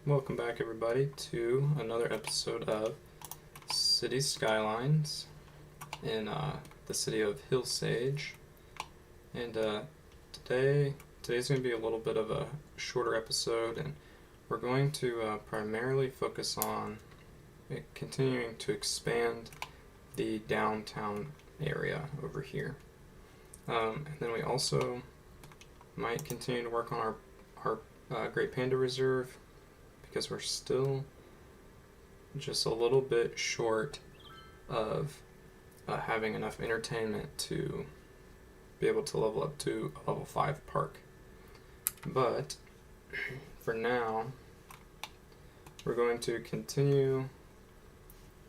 Welcome back everybody to another episode of City Skylines in the city of Hillsage. And today's going to be a little bit of a shorter episode, and we're going to primarily focus on continuing to expand the downtown area over here. And then we also might continue to work on our Great Panda Reserve, because we're still just a little bit short of having enough entertainment to be able to level up to a level 5 park. But for now, we're going to continue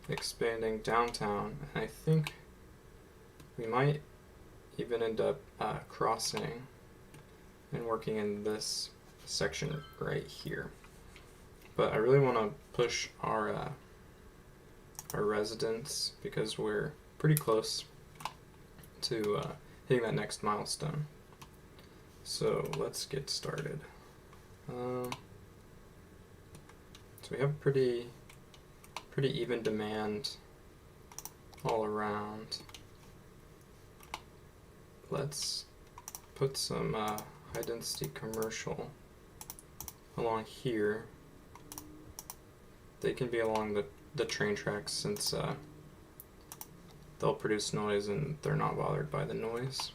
expanding downtown, and I think we might even end up crossing and working in this section right here. But I really want to push our residents, because we're pretty close to hitting that next milestone. So let's get started. So we have pretty even demand all around. Let's put some high density commercial along here. They can be along the train tracks, since they'll produce noise and they're not bothered by the noise.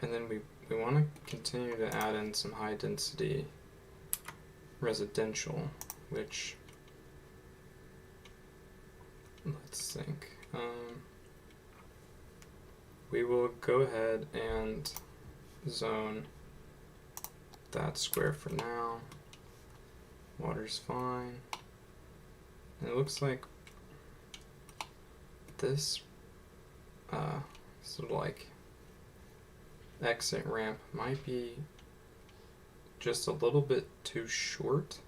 And then we want to continue to add in some high density residential, which, let's think, we will go ahead and zone that square for now. Water's fine. And it looks like this sort of like exit ramp might be just a little bit too short.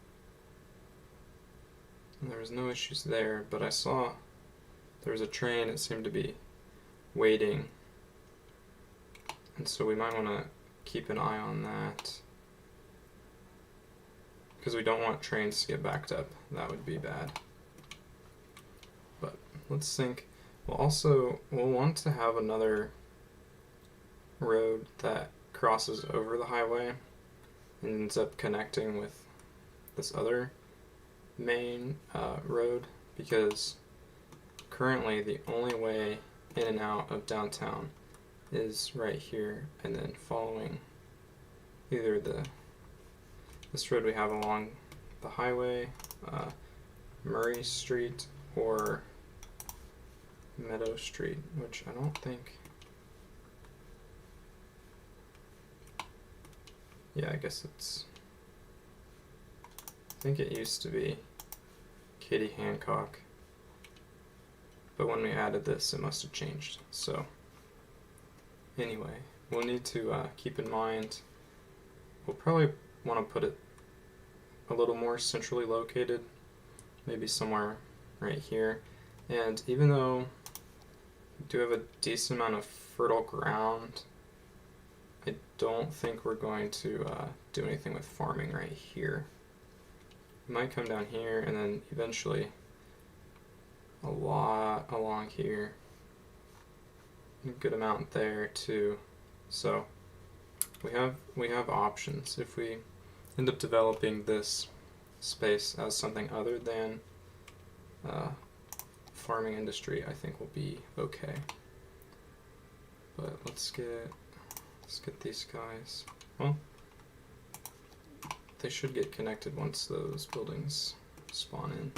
And there was no issues there, but I saw there was a train that seemed to be waiting, and so we might want to keep an eye on that, because we don't want trains to get backed up. That would be bad. But let's think. We'll want to have another road that crosses over the highway and ends up connecting with this other main road, because currently the only way in and out of downtown is right here, and then following either this road we have along the highway, Murray Street, or Meadow Street, which I don't think, yeah, I guess I think it used to be Katie Hancock, but when we added this it must have changed. So anyway, we'll need to keep in mind, we'll probably want to put it a little more centrally located, maybe somewhere right here. And even though we do have a decent amount of fertile ground, I don't think we're going to do anything with farming right here. We might come down here, and then eventually a lot along here, a good amount there too. So we have options. If we end up developing this space as something other than farming industry, I think we'll be okay. But let's get these guys. Well, they should get connected once those buildings spawn in.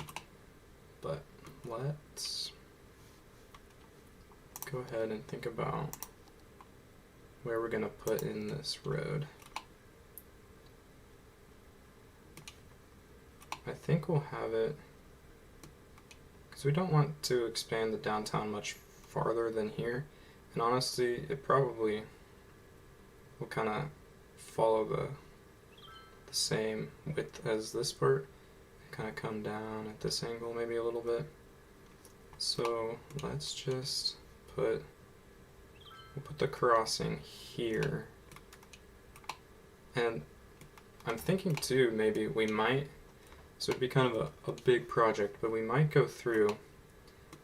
But let's go ahead and think about where we're gonna put in this road. I think we'll have it, because we don't want to expand the downtown much farther than here, and honestly it probably will kind of follow the same width as this part, kind of come down at this angle maybe a little bit. So let's just we'll put the crossing here, and I'm thinking too, maybe we might So it'd be kind of a big project, but we might go through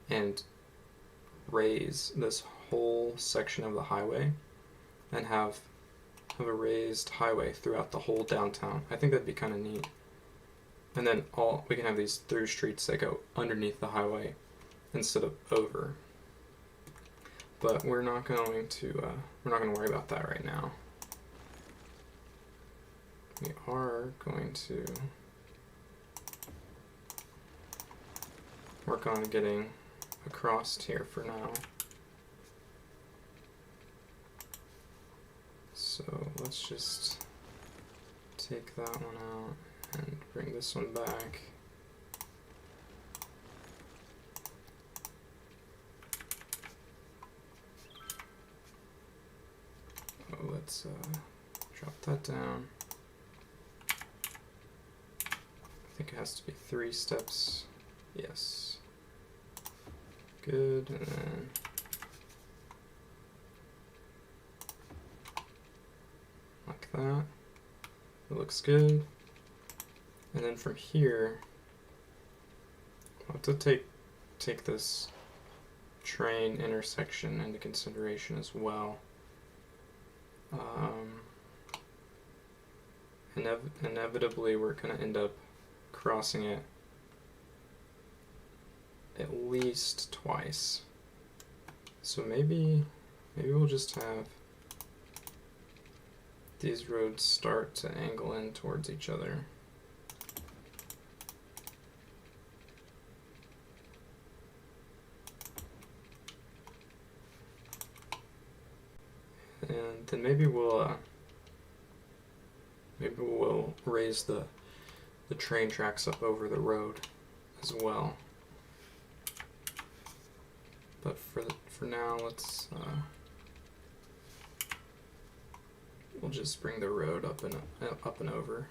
and raise this whole section of the highway and have a raised highway throughout the whole downtown. I think that'd be kind of neat. And then we can have these through streets that go underneath the highway instead of over. But we're not going to worry about that right now. We are going to work on getting across here for now. So let's just take that one out and bring this one back. Oh, let's drop that down. I think it has to be 3 steps. Yes. Good, and then like that. It looks good. And then from here, I'll have to take this train intersection into consideration as well. Inevitably, we're going to end up crossing it at least twice. So maybe we'll just have these roads start to angle in towards each other. And then maybe we'll raise the train tracks up over the road as well. But for now, let's we'll just bring the road up and over.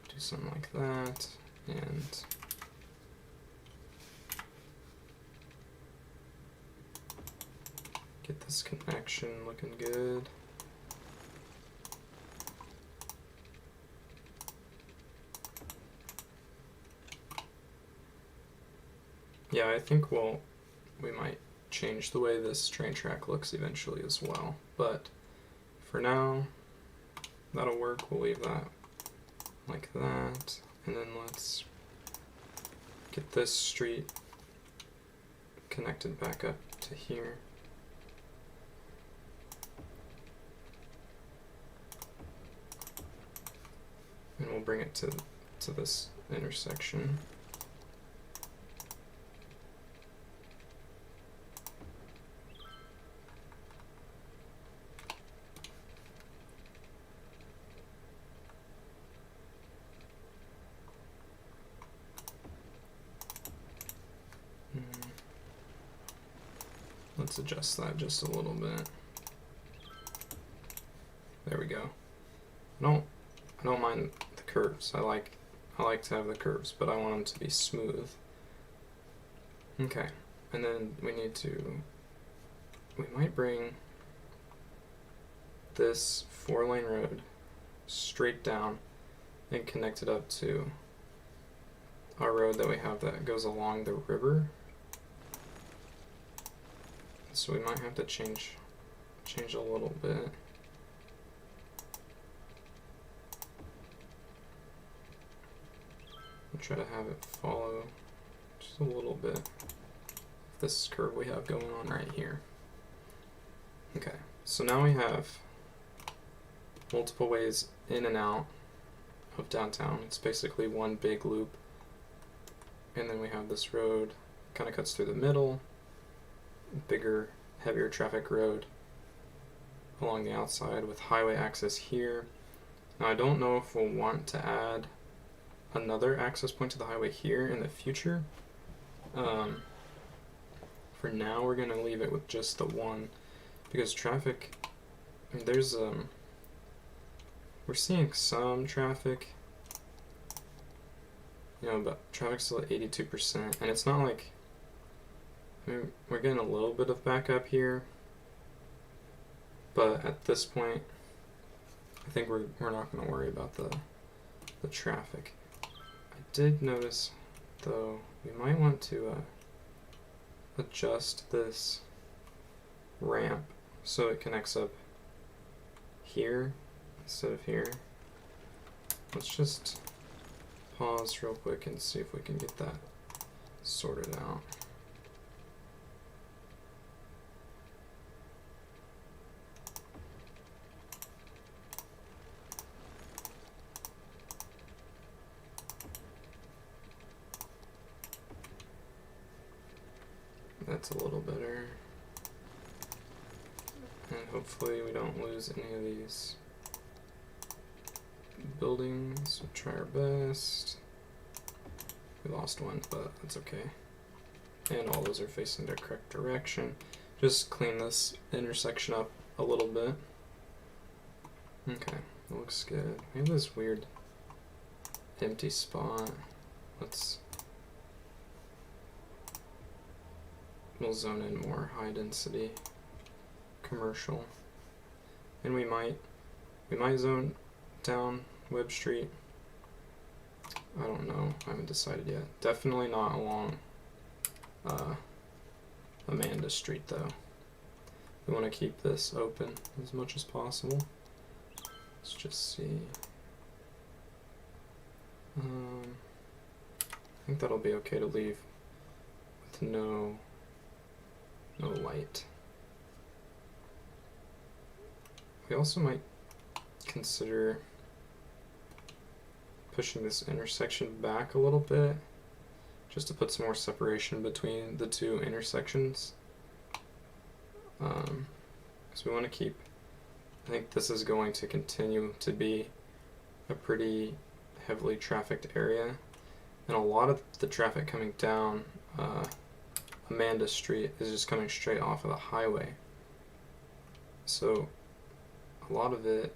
Do something like that, and get this connection looking good. Yeah, I think we might change the way this train track looks eventually as well. But for now, that'll work. We'll leave that like that. And then let's get this street connected back up to here. And we'll bring it to this intersection. Let's adjust that just a little bit. There we go. I don't mind the curves. I like to have the curves, but I want them to be smooth. Okay, and then we might bring this 4-lane road straight down and connect it up to our road that we have that goes along the river. So we might have to change a little bit. I'll try to have it follow just a little bit of this curve we have going on right here. Okay, so now we have multiple ways in and out of downtown. It's basically one big loop. And then we have this road, kind of cuts through the middle, bigger, heavier traffic road along the outside with highway access here. Now I don't know if we'll want to add another access point to the highway here in the future. For now we're going to leave it with just the one, because traffic, I mean, there's we're seeing some traffic, but traffic's still at 82%, and it's not like, I mean, we're getting a little bit of backup here, But at this point, I think we're not going to worry about the traffic. I did notice, though, we might want to adjust this ramp so it connects up here instead of here. Let's just pause real quick and see if we can get that sorted out. That's a little better. And hopefully we don't lose any of these buildings. We'll try our best. We lost one, but that's okay. And all those are facing the correct direction. Just clean this intersection up a little bit. Okay, that looks good. We have this weird empty spot. We'll zone in more high density commercial. And we might zone down Webb Street. I don't know. I haven't decided yet. Definitely not along Amanda Street though. We want to keep this open as much as possible. Let's just see. I think that'll be okay to leave with no light. We also might consider pushing this intersection back a little bit just to put some more separation between the two intersections. Because we want to keep, I think this is going to continue to be a pretty heavily trafficked area, and a lot of the traffic coming down Amanda Street is just coming straight off of the highway. So a lot of it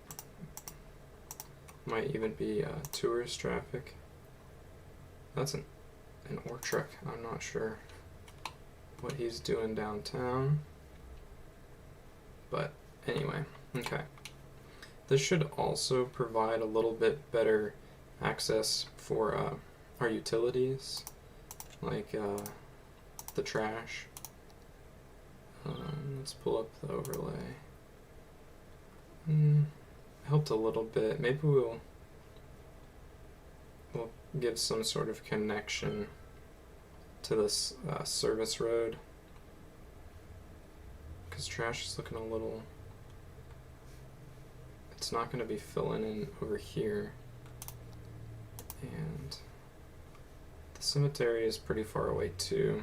might even be tourist traffic. That's an ore truck. I'm not sure what he's doing downtown. But anyway, okay. This should also provide a little bit better access for our utilities, like the trash. Let's pull up the overlay. Helped a little bit. Maybe we'll give some sort of connection to this service road, because trash is looking a little, it's not going to be filling in over here, and the cemetery is pretty far away too,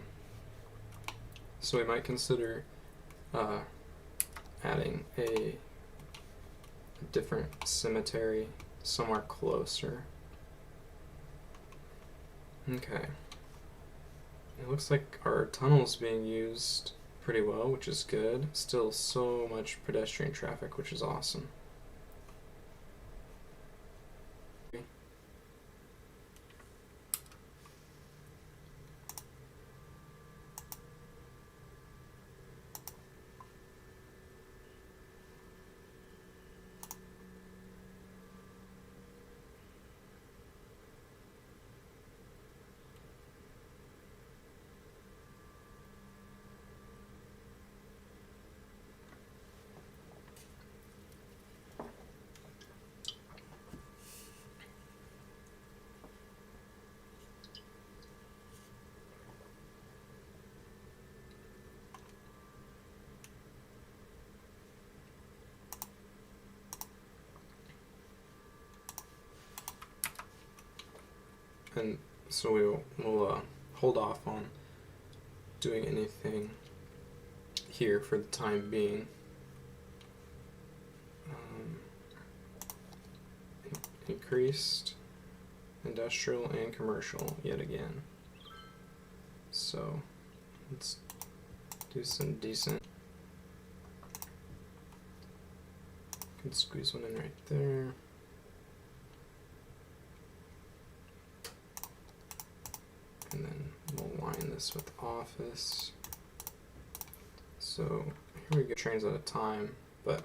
so we might consider adding a different cemetery somewhere closer. Okay. It looks like our tunnel's being used pretty well, which is good. Still so much pedestrian traffic, which is awesome. And so we'll hold off on doing anything here for the time being. Increased industrial and commercial yet again. So let's do some decent. Can squeeze one in right there. And then we'll line this with office. So here we go, trains at a time, but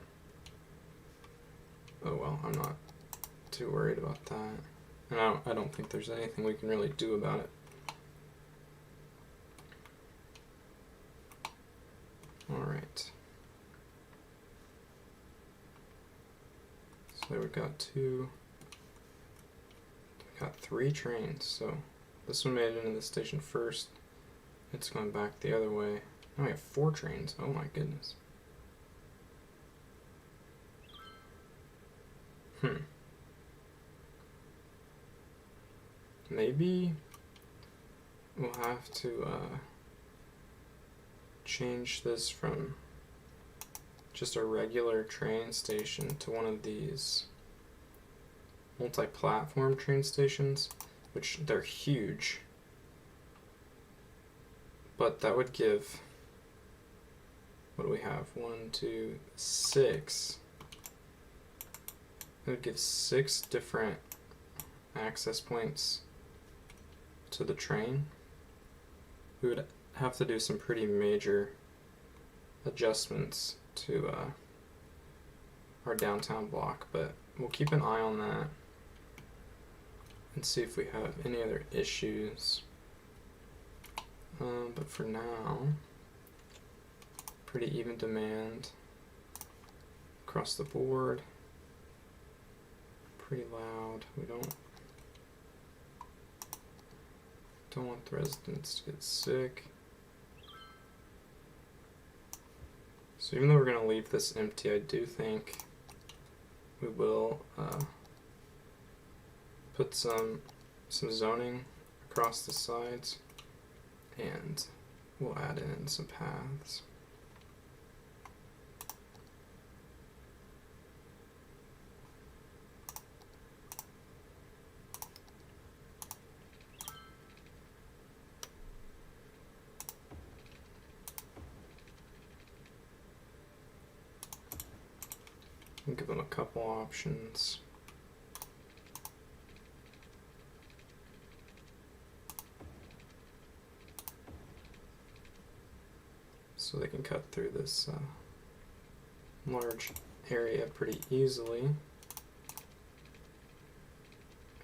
oh well, I'm not too worried about that. And I don't think there's anything we can really do about it. Alright. So we've got three trains. So this one made it into the station first. It's going back the other way. Now we have 4 trains. Oh my goodness. Maybe we'll have to change this from just a regular train station to one of these multi-platform train stations, which they're huge, but that would give, what do we have, 1, 2, 6, it would give 6 different access points to the train. We would have to do some pretty major adjustments to our downtown block, but we'll keep an eye on that and see if we have any other issues. But for now, pretty even demand across the board. Pretty loud. We don't want the residents to get sick. So even though we're going to leave this empty, I do think we will put some zoning across the sides, and we'll add in some paths. We'll give them a couple options. So they can cut through this large area pretty easily.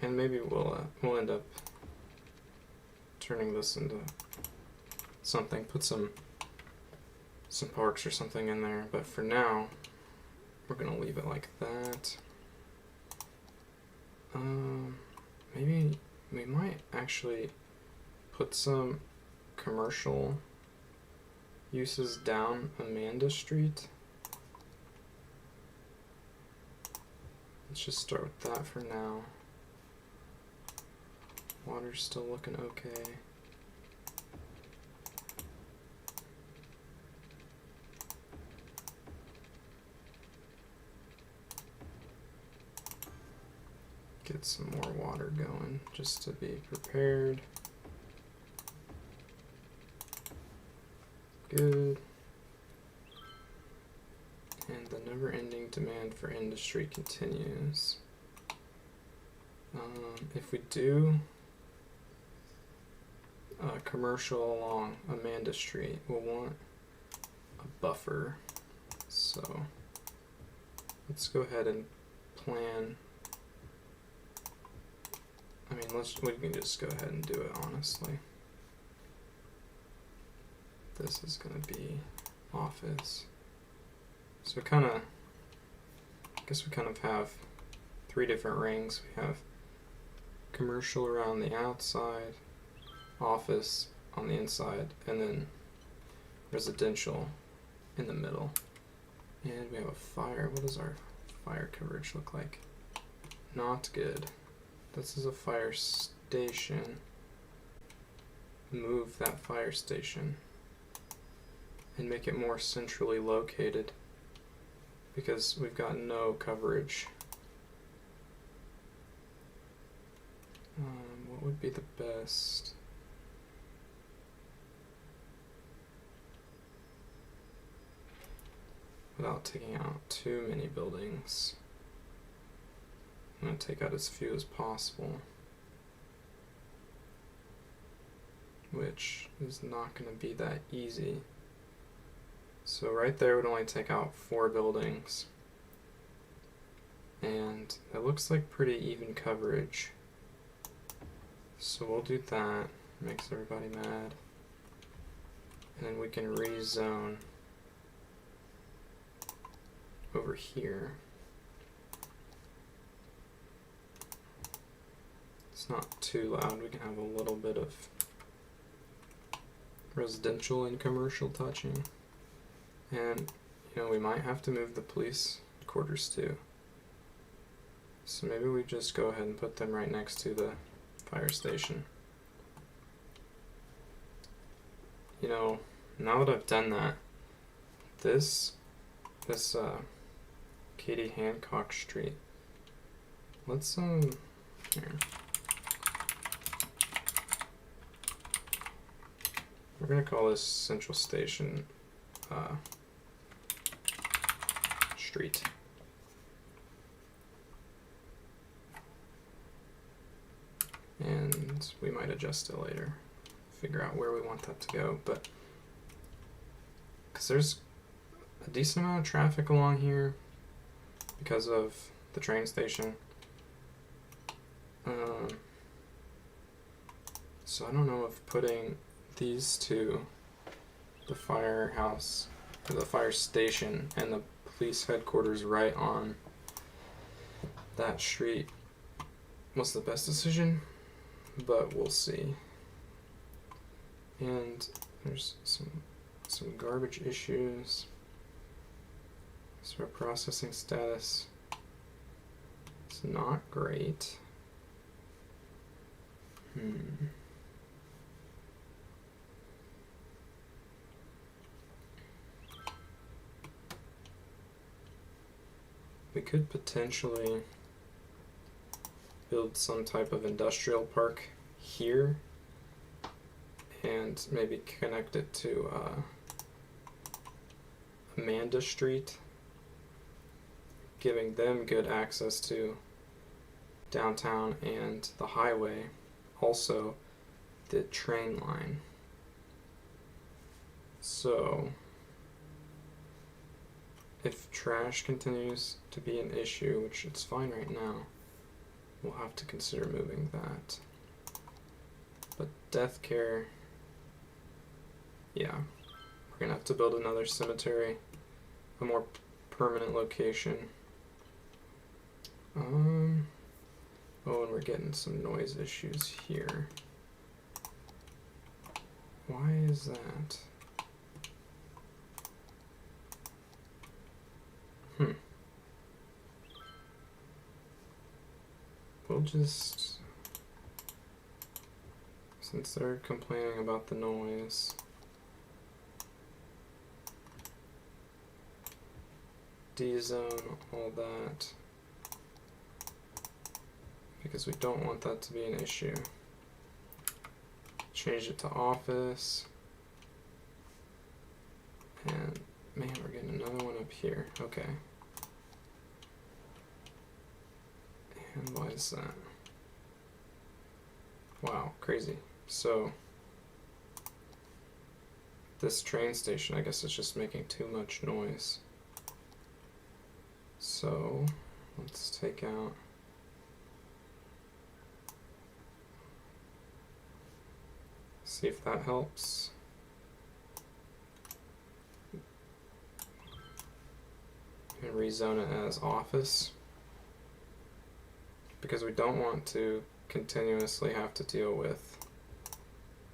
And maybe we'll end up turning this into something, put some parks or something in there, but for now we're gonna leave it like that. Maybe we might actually put some commercial uses down Amanda Street. Let's just start with that for now. Water's still looking okay. Get some more water going just to be prepared. Good. And the never-ending demand for industry continues. If we do a commercial along Amanda Street, we'll want a buffer. So let's go ahead and plan. I mean, we can just go ahead and do it, honestly. This is going to be office. So I guess we kind of have 3 different rings. We have commercial around the outside, office on the inside, and then residential in the middle. And we have a fire. What does our fire coverage look like? Not good. This is a fire station. Move that fire station and make it more centrally located, because we've got no coverage. What would be the best? Without taking out too many buildings. I'm going to take out as few as possible, which is not going to be that easy. So right there would only take out 4 buildings. and it looks like pretty even coverage. So we'll do that. Makes everybody mad. And then we can rezone over here. It's not too loud. We can have a little bit of residential and commercial touching. And, you know, we might have to move the police quarters too. So maybe we just go ahead and put them right next to the fire station. You know, now that I've done that, this Katie Hancock Street, let's here. We're gonna call this Central Station Street. And we might adjust it later, figure out where we want that to go, but because there's a decent amount of traffic along here because of the train station. So I don't know if putting these two, the firehouse, or the fire station, and the police headquarters right on that street was the best decision, but we'll see. And there's some garbage issues. So our processing status is not great. We could potentially build some type of industrial park here and maybe connect it to Amanda Street, giving them good access to downtown and the highway, also the train line. So if trash continues to be an issue, which it's fine right now, we'll have to consider moving that. But death care, yeah, we're gonna have to build another cemetery, a more permanent location. Oh, and we're getting some noise issues here. Why is that? We'll just, since they're complaining about the noise, D-zone all that, because we don't want that to be an issue. Change it to office, and man, we're getting another one up here. Okay. And why is that? Wow, crazy. So this train station, I guess, is just making too much noise. So let's take out see if that helps. And rezone it as office, because we don't want to continuously have to deal with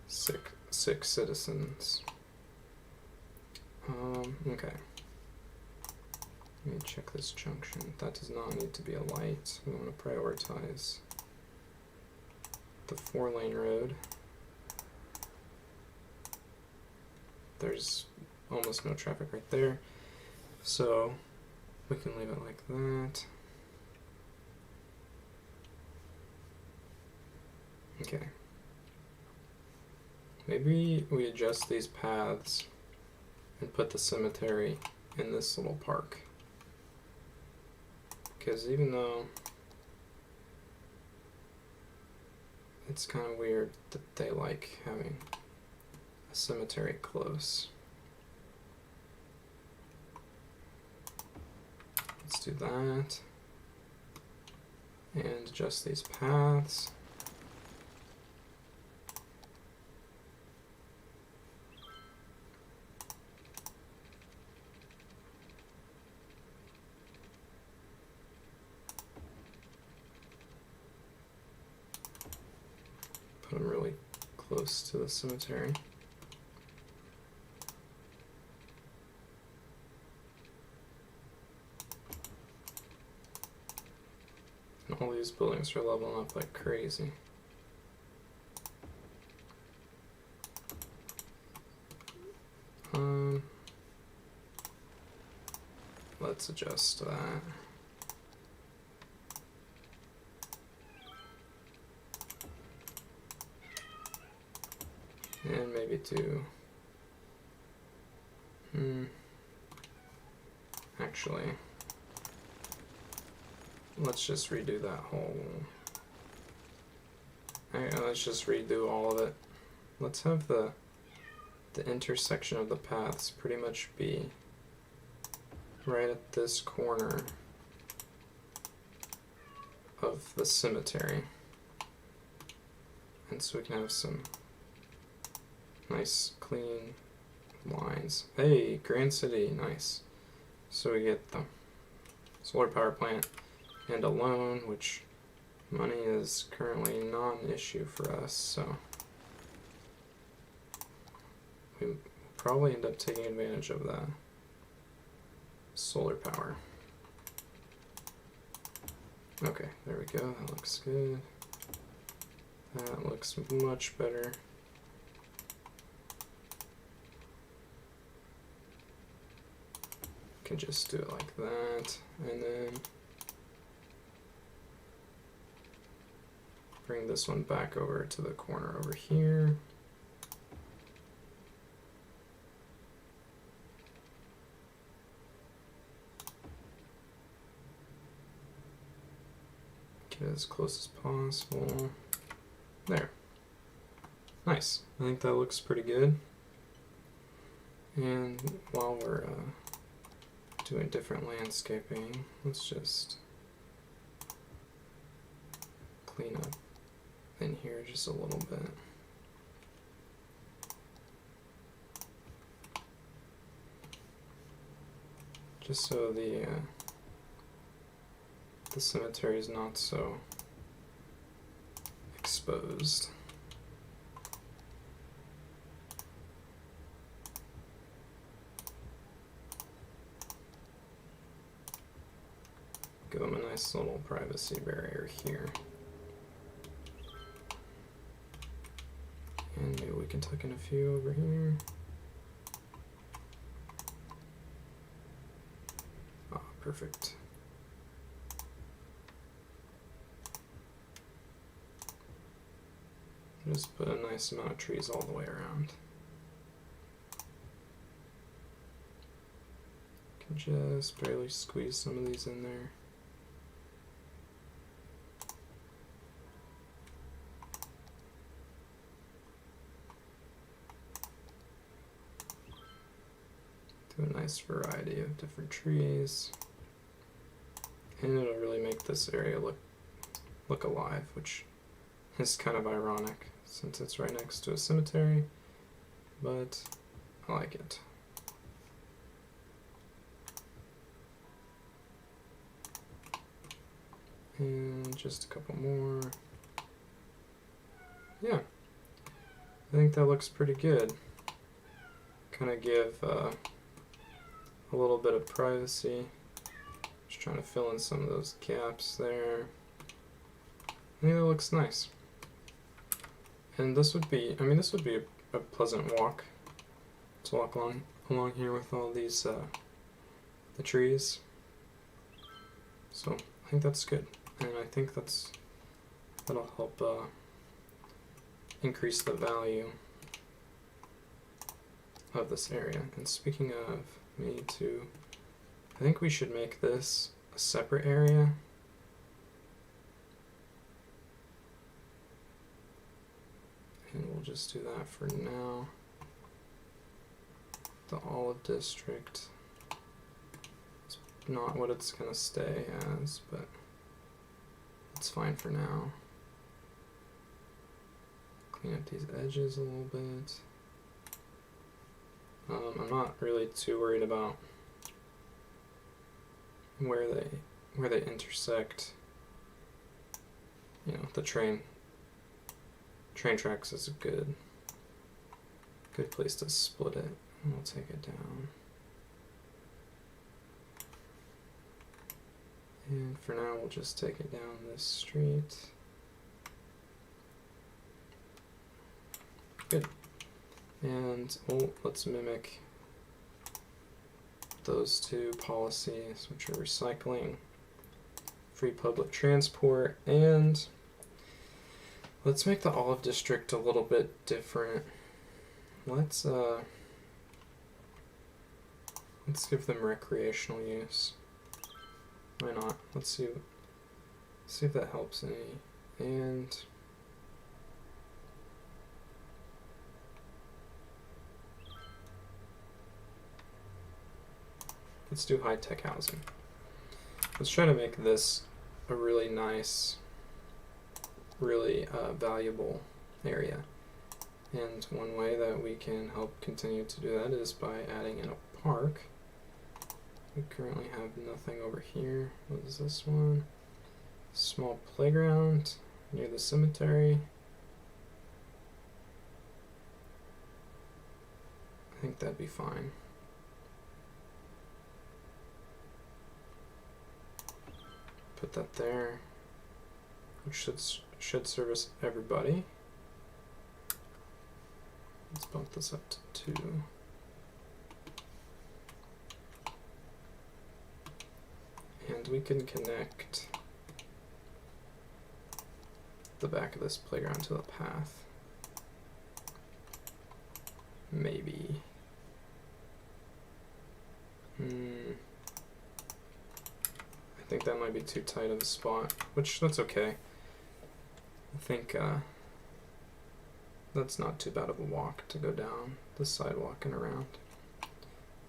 sick citizens. Okay. Let me check this junction. That does not need to be a light. We want to prioritize the 4-lane road. There's almost no traffic right there, so we can leave it like that. Okay. Maybe we adjust these paths and put the cemetery in this little park. Because even though it's kind of weird that they like having a cemetery close. Let's do that. And adjust these paths. Put them really close to the cemetery. And all these buildings are leveling up like crazy. Let's adjust that. And maybe do, actually, let's just redo that whole, let's just redo all of it. Let's have the intersection of the paths pretty much be right at this corner of the cemetery. And so we can have some nice clean lines. Hey, Grand City, nice. So we get the solar power plant and a loan, which money is currently not an issue for us, so we probably end up taking advantage of that solar power. Okay, there we go, that looks good. That looks much better. Can just do it like that, and then bring this one back over to the corner over here. Get it as close as possible. There. Nice. I think that looks pretty good. And while we're doing different landscaping, let's just clean up in here just a little bit. Just so the cemetery is not so exposed. Give them a nice little privacy barrier here. And maybe we can tuck in a few over here. Ah, perfect. Just put a nice amount of trees all the way around. Can just barely squeeze some of these in there. Do a nice variety of different trees. And it'll really make this area look alive, which is kind of ironic since it's right next to a cemetery, but I like it. And just a couple more. Yeah, I think that looks pretty good. Kind of give a little bit of privacy. Just trying to fill in some of those gaps there. I think that looks nice. And this would be, this would be a pleasant walk to walk along here with all these the trees. So I think that's good, and I think that'll help increase the value of this area. And speaking of, I think we should make this a separate area. And we'll just do that for now. The Olive District. It's not what it's going to stay as, but That's fine for now. Clean up these edges a little bit. I'm not really too worried about where they intersect. You know, the train tracks is a good place to split it. And we'll take it down. And for now, we'll just take it down this street. Good. And let's mimic those two policies, which are recycling, free public transport, and let's make the Olive District a little bit different. Let's give them recreational use. Why not? Let's see if that helps any. And let's do high-tech housing. Let's try to make this a really nice, really valuable area. And one way that we can help continue to do that is by adding in a park. We currently have nothing over here. What is this one? Small playground near the cemetery. I think that'd be fine. Put that there, which should service everybody. Let's bump this up to 2. And we can connect the back of this playground to the path. Maybe. I think that might be too tight of a spot, which that's okay. I think that's not too bad of a walk to go down the sidewalk and around.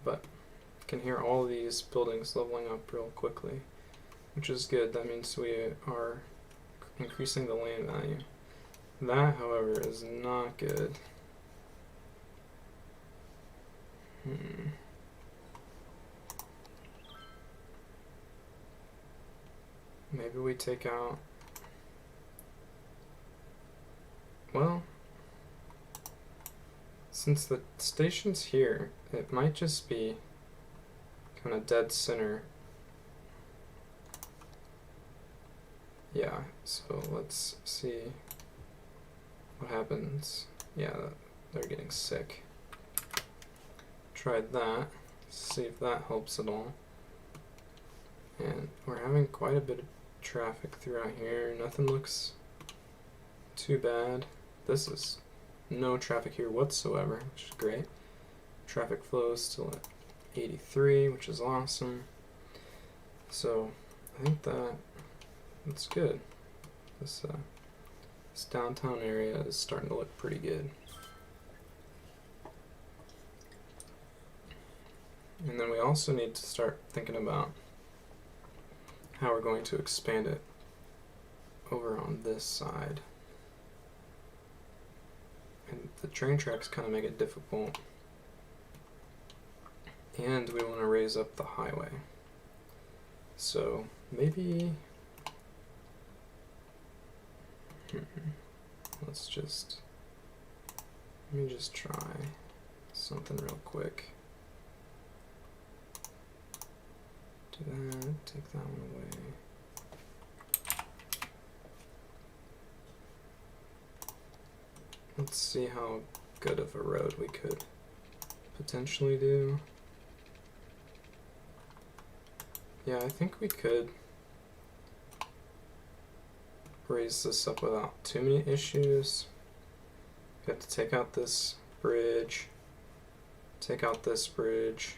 But you can hear all of these buildings leveling up real quickly, which is good. That means we are increasing the land value. That, however, is not good. Maybe we take out, well, since the station's here, it might just be kind of dead center. Yeah, so let's see what happens. Yeah, they're getting sick. Tried that, see if that helps at all. And we're having quite a bit of traffic throughout here. Nothing looks too bad. This is no traffic here whatsoever, which is great. Traffic flow is still at 83, which is awesome. So I think that's good. This downtown area is starting to look pretty good. And then we also need to start thinking about how we're going to expand it over on this side. And the train tracks kind of make it difficult. And we want to raise up the highway. So maybe let me just try something real quick. Do that, take that one away. Let's see how good of a road we could potentially do. Yeah, I think we could raise this up without too many issues. We have to take out this bridge, take out this bridge.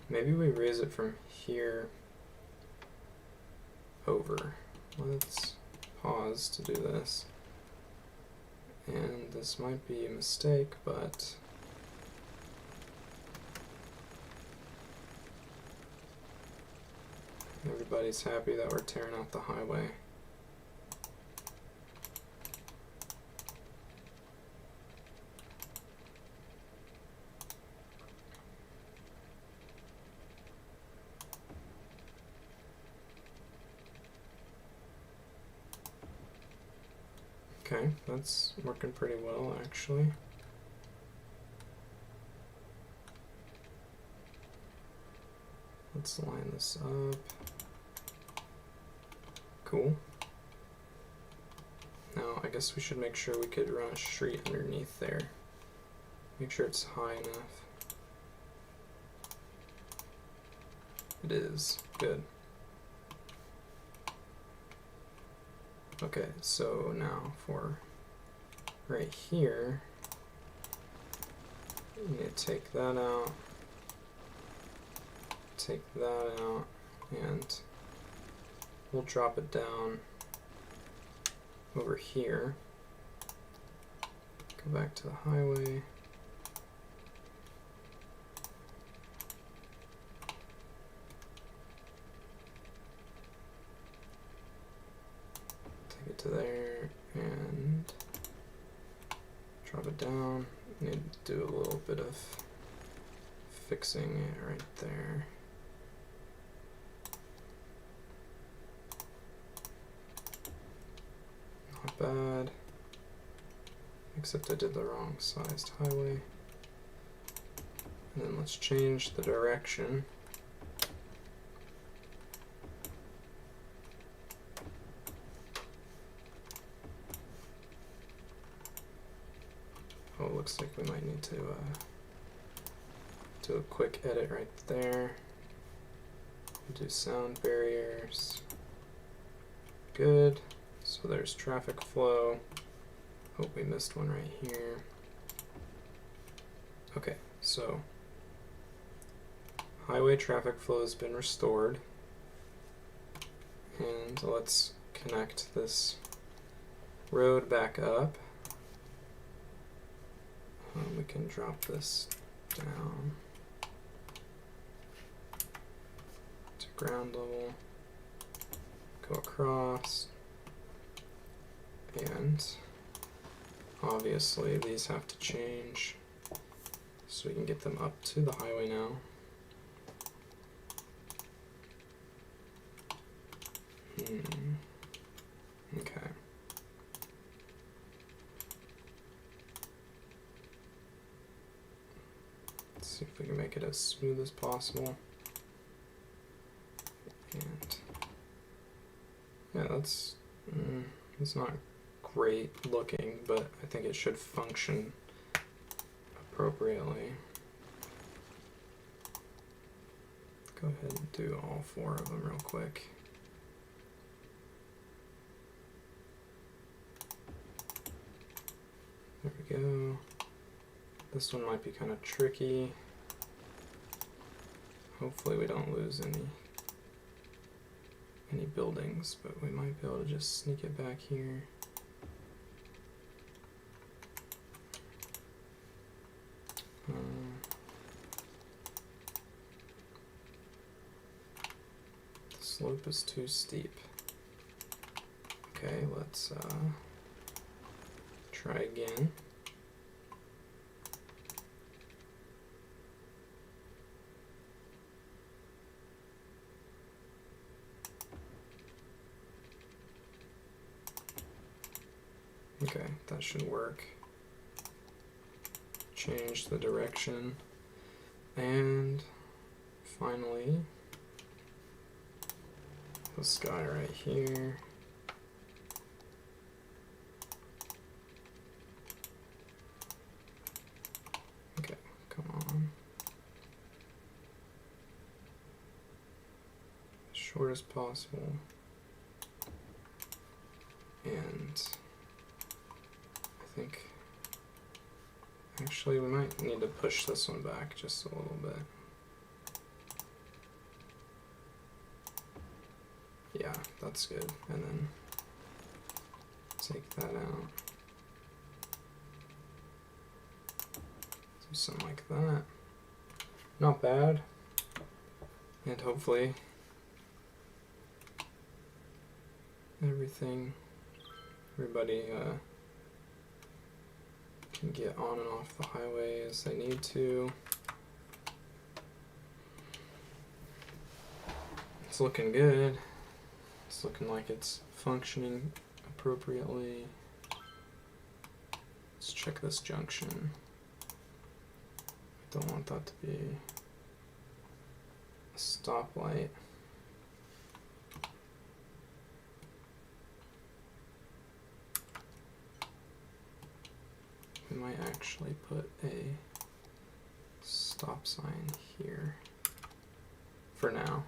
Maybe we raise it from here over. Let's pause to do this. And this might be a mistake, but Everybody's happy that we're tearing out the highway. Okay, that's working pretty well actually. Let's line this up. Cool. Now I guess we should make sure we could run a street underneath there. Make sure it's high enough. It is. Good. Okay, so now for right here, you need to take that out, take that out, and we'll drop it down over here. Go back to the highway. Take it to there and drop it down. Need to do a little bit of fixing it right there. Not bad, except I did the wrong sized highway. And then let's change the direction. Oh, it looks like we might need to do a quick edit right there. Do sound barriers. Good. So there's traffic flow. Hope we missed one right here. Okay, so highway traffic flow has been restored. And let's connect this road back up. We can drop this down to ground level, go across, and obviously these have to change so we can get them up to the highway now. Okay. Let's see if we can make it as smooth as possible. And yeah, that's it's not great looking, but I think it should function appropriately. Go ahead and do all 4 of them real quick. There we go. This one might be kind of tricky. Hopefully we don't lose any buildings, but we might be able to just sneak it back here. The slope is too steep. Okay, let's try again. Okay, that should work. Change the direction. And finally, the sky right here. Okay, come on. As short as possible. And I think actually we might need to push this one back just a little bit. Yeah, that's good. And then take that out. Do something like that. Not bad. And hopefully everybody can get on and off the highway as they need to. It's looking good. It's looking like it's functioning appropriately. Let's check this junction. Don't want that to be a stoplight. We might actually put a stop sign here for now,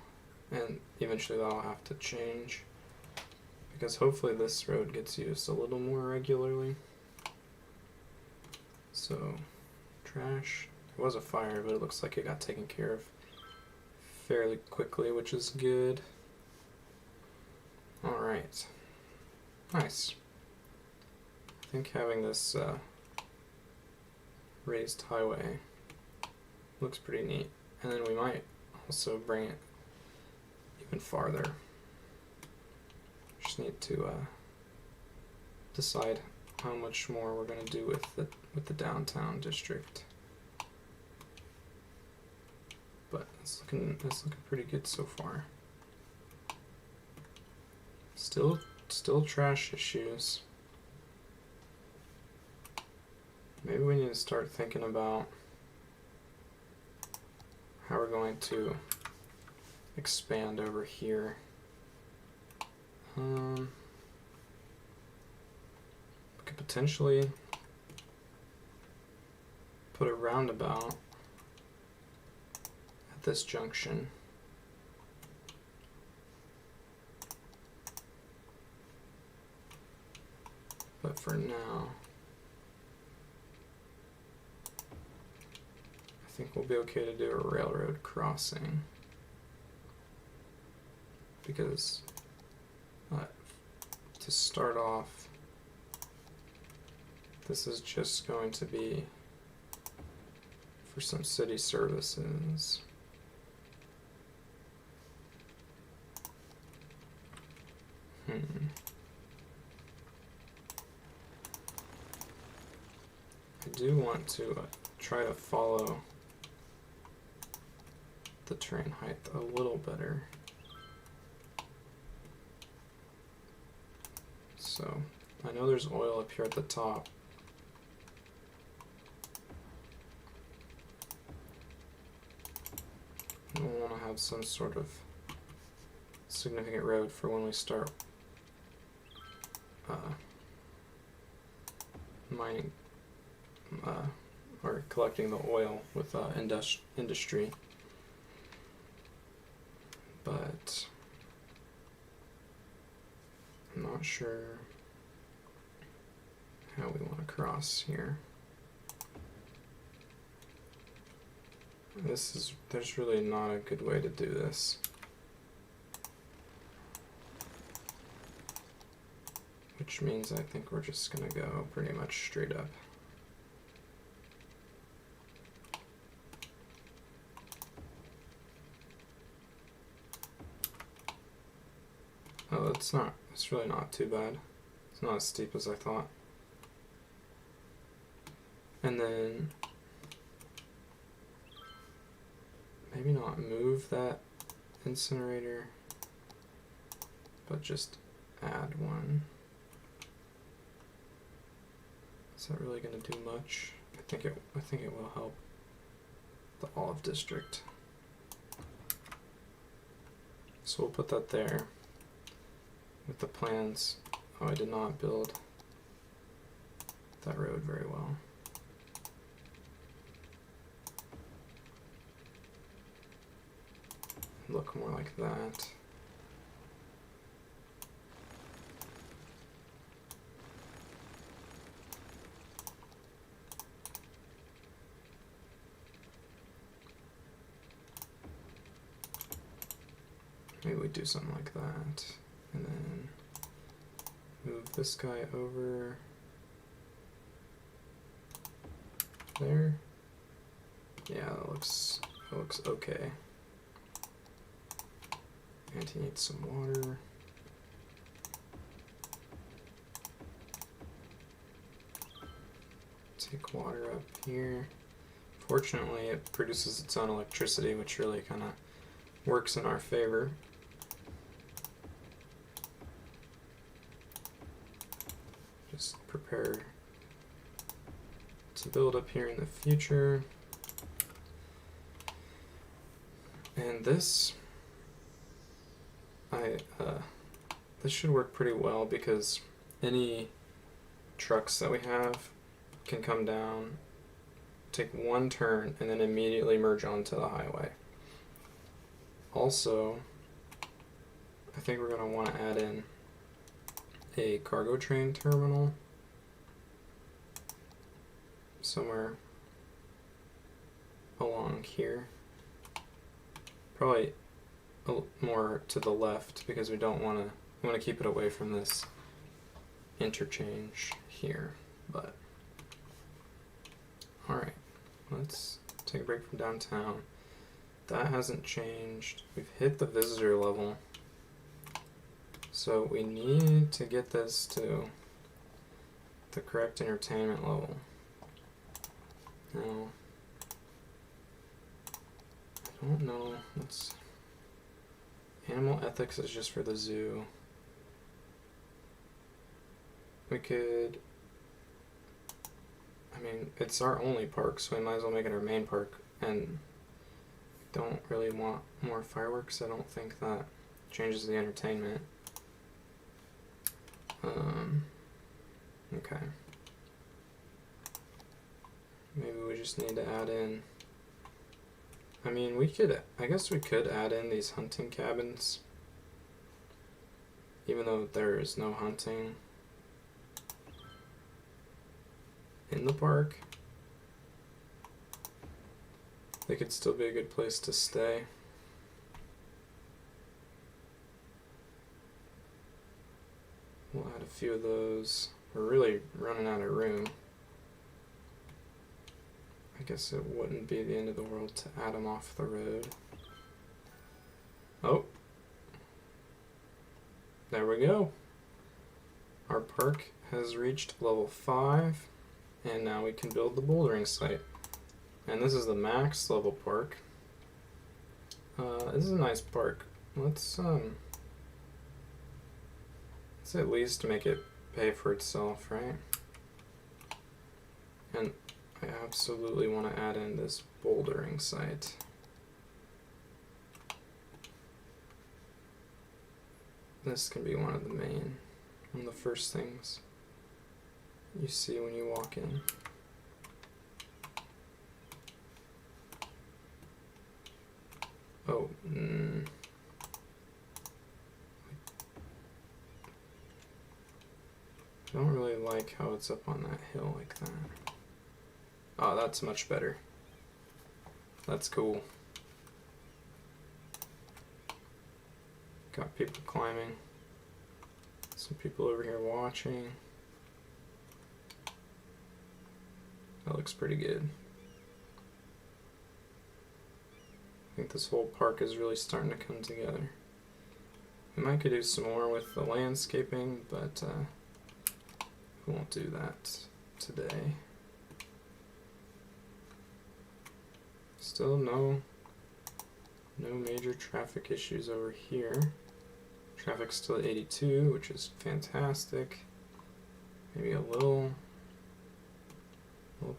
and eventually that'll have to change because hopefully this road gets used a little more regularly. So, trash. There was a fire, but it looks like it got taken care of fairly quickly, which is good. Alright. Nice. I think having this raised highway looks pretty neat. And then we might also bring it even farther. Just need to decide how much more we're going to do with the downtown district. But it's looking pretty good so far. Still trash issues. Maybe we need to start thinking about how we're going to expand over here. We could potentially put a roundabout at this junction. But for now, I think we'll be okay to do a railroad crossing because to start off, this is just going to be for some city services. I do want to try to follow the train height a little better. So, I know there's oil up here at the top. We'll want to have some sort of significant road for when we start mining or collecting the oil with industry. But I'm not sure how we want to cross here. There's really not a good way to do this. Which means I think we're just gonna go pretty much straight up. Oh, it's really not too bad. It's not as steep as I thought. And then maybe not move that incinerator, but just add one. Is that really going to do much? I think it will help the Olive District. So we'll put that there with the plans. Oh, I did not build that road very well. Look more like that. Maybe we do something like that, and then move this guy over there. Yeah, that looks okay. And he needs some water. take water up here. Fortunately, it produces its own electricity, which really kind of works in our favor. Just prepare to build up here in the future. And this should work pretty well because any trucks that we have can come down, take one turn, and then immediately merge onto the highway. Also, I think we're going to want to add in a cargo train terminal somewhere along here. Probably more to the left because we want to keep it away from this interchange here. But alright, let's take a break from downtown. That hasn't changed. We've hit the visitor level. So we need to get this to the correct entertainment level. Now, I don't know. Animal ethics is just for the zoo. We could, I mean, it's our only park, so we might as well make it our main park. And don't really want more fireworks. I don't think that changes the entertainment. Okay. Maybe we just need to add in, I mean, I guess we could add in these hunting cabins, even though there is no hunting in the park. They could still be a good place to stay. We'll add a few of those. We're really running out of room. I guess it wouldn't be the end of the world to add them off the road. Oh. There we go. Our park has reached level 5, and now we can build the bouldering site. And this is the max level park. This is a nice park. Let's at least make it pay for itself, right? And I absolutely want to add in this bouldering site. This can be one of the first things you see when you walk in. Oh, I don't really like how it's up on that hill like that. Oh, that's much better. That's cool. Got people climbing. Some people over here watching. That looks pretty good. I think this whole park is really starting to come together. We might could do some more with the landscaping, but we won't do that today. Still no major traffic issues over here. Traffic's still at 82, which is fantastic. Maybe a little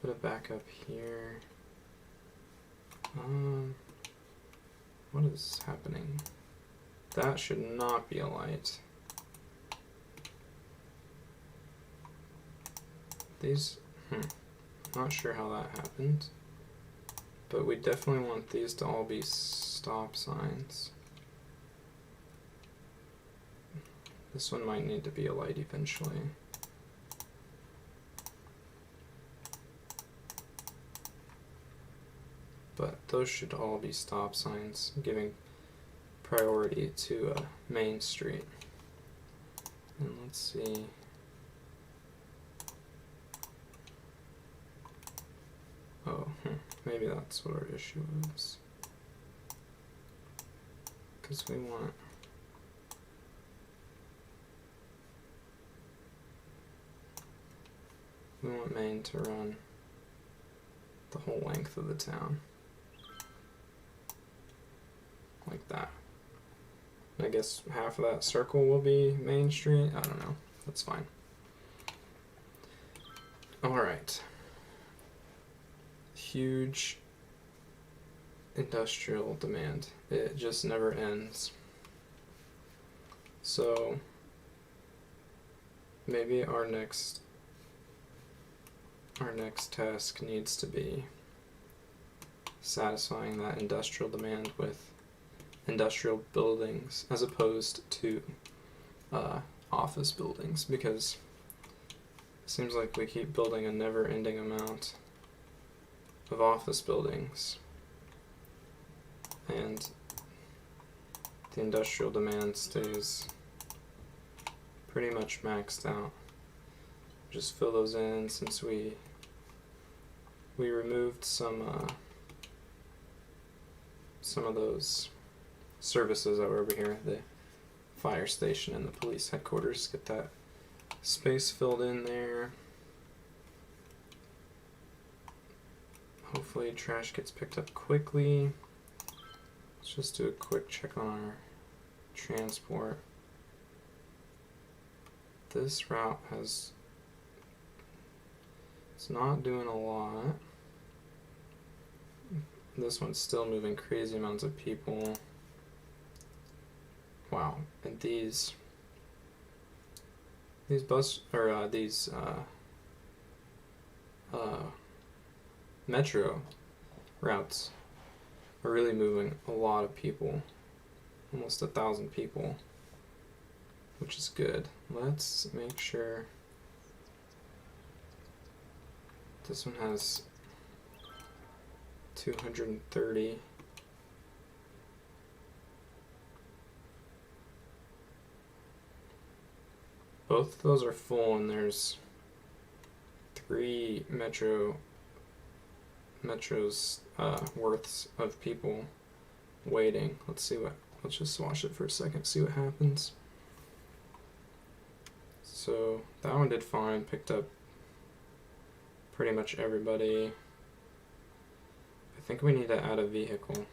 bit of backup here. What is happening? That should not be a light. These, not sure how that happened. But we definitely want these to all be stop signs. This one might need to be a light eventually. But those should all be stop signs, giving priority to Main Street. And let's see. Oh, maybe that's what our issue is. Because we want Main to run the whole length of the town. Like that. I guess half of that circle will be Main Street. I don't know. That's fine. Alright. Huge industrial demand. It just never ends. So maybe our next task needs to be satisfying that industrial demand with industrial buildings as opposed to office buildings, because it seems like we keep building a never-ending amount of office buildings and the industrial demand stays pretty much maxed out. Just fill those in since we removed some of those services that were over here, the fire station and the police headquarters. Get that space filled in there. Hopefully trash gets picked up quickly. Let's just do a quick check on our transport. This route it's not doing a lot. This one's still moving crazy amounts of people. Wow, and these metro routes are really moving a lot of people, almost 1,000 people, which is good. Let's make sure this one has 230. Both of those are full, and there's 3 metros worths of people waiting. Let's just watch it for a second, see what happens. So that one did fine, picked up pretty much everybody. I think we need to add a vehicle.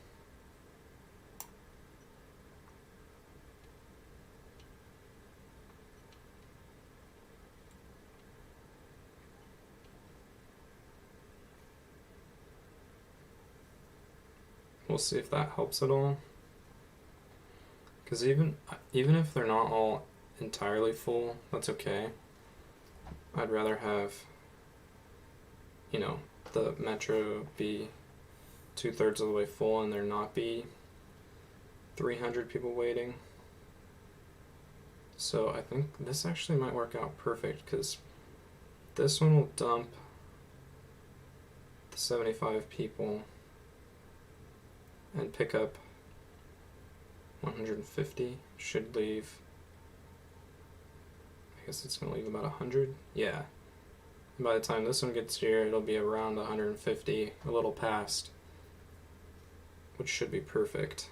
We'll see if that helps at all. Because even if they're not all entirely full, that's okay. I'd rather have, the metro be 2/3 of the way full and there not be 300 people waiting. So I think this actually might work out perfect, because this one will dump the 75 people and pick up 150. Should leave, I guess it's going to leave about 100. Yeah. And by the time this one gets here, it'll be around 150, a little past, which should be perfect.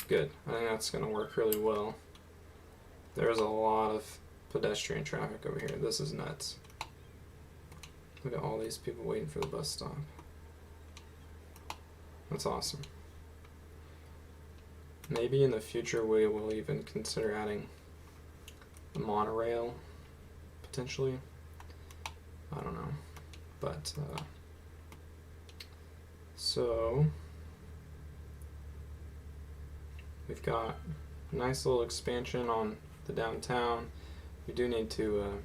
Good. I think that's going to work really well. There's a lot of pedestrian traffic over here. This is nuts. Look at all these people waiting for the bus stop. That's awesome. Maybe in the future we will even consider adding a monorail, potentially. I don't know. But, so we've got a nice little expansion on the downtown. We do need to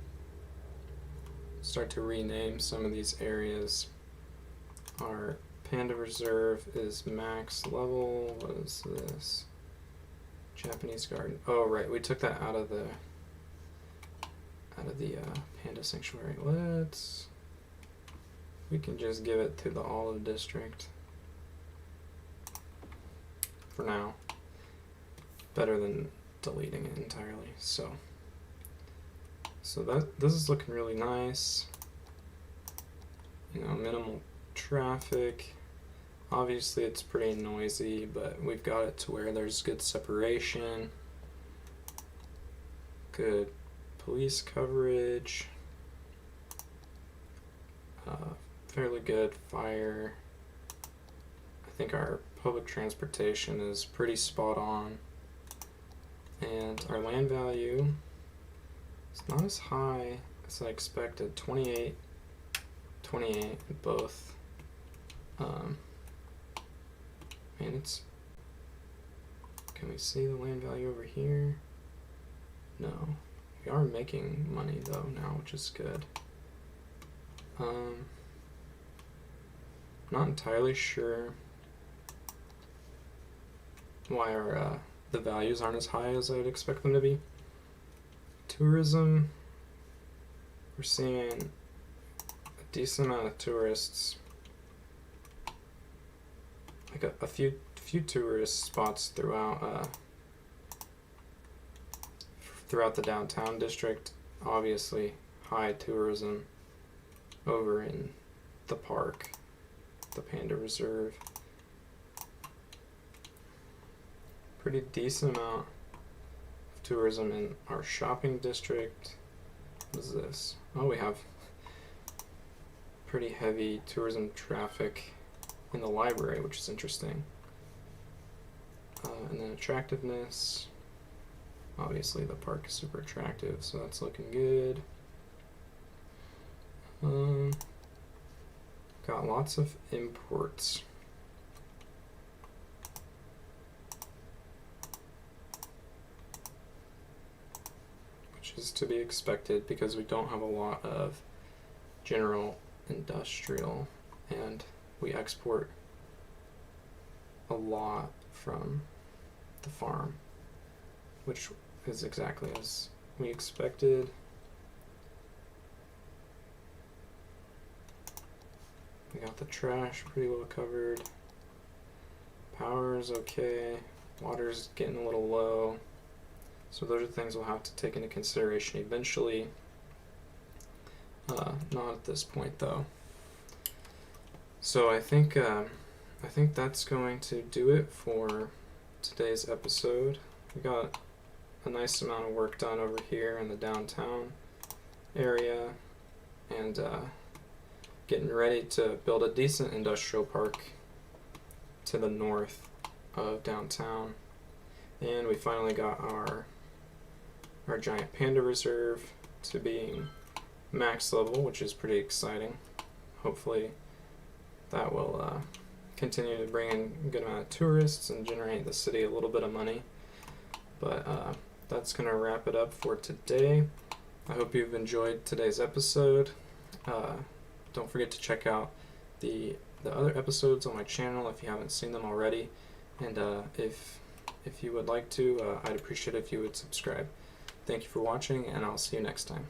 start to rename some of these areas. Our Panda Reserve is max level. What is this? Japanese Garden. Oh, right. We took that out of the Panda Sanctuary. We can just give it to the Olive District for now. Better than deleting it entirely. So this is looking really nice. Minimal traffic. Obviously it's pretty noisy, but we've got it to where there's good separation, good police coverage. fairly good. Fire. I think our public transportation is pretty spot on. And our land value is not as high as I expected. 28, 28 both. And it's... Can we see the land value over here? No. We are making money though now, which is good. Not entirely sure why our the values aren't as high as I'd expect them to be. Tourism, we're seeing a decent amount of tourists, like a few tourist spots throughout the downtown district. Obviously high tourism over in the park, the Panda Reserve. Pretty decent amount of tourism in our shopping district. What is this? Oh, we have pretty heavy tourism traffic in the library, which is interesting. And then attractiveness. Obviously the park is super attractive, so that's looking good. Got lots of imports. Which is to be expected because we don't have a lot of general industrial, and we export a lot from the farm, which is exactly as we expected. We got the trash pretty well covered. Power's okay. Water's getting a little low. So those are things we'll have to take into consideration eventually. Not at this point though. So I think that's going to do it for today's episode. We got a nice amount of work done over here in the downtown area, and getting ready to build a decent industrial park to the north of downtown. And we finally got our giant panda reserve to being max level, which is pretty exciting. Hopefully that will continue to bring in a good amount of tourists and generate the city a little bit of money. But that's going to wrap it up for today. I hope you've enjoyed today's episode. Don't forget to check out the other episodes on my channel if you haven't seen them already. And if you would like to, I'd appreciate it if you would subscribe. Thank you for watching, and I'll see you next time.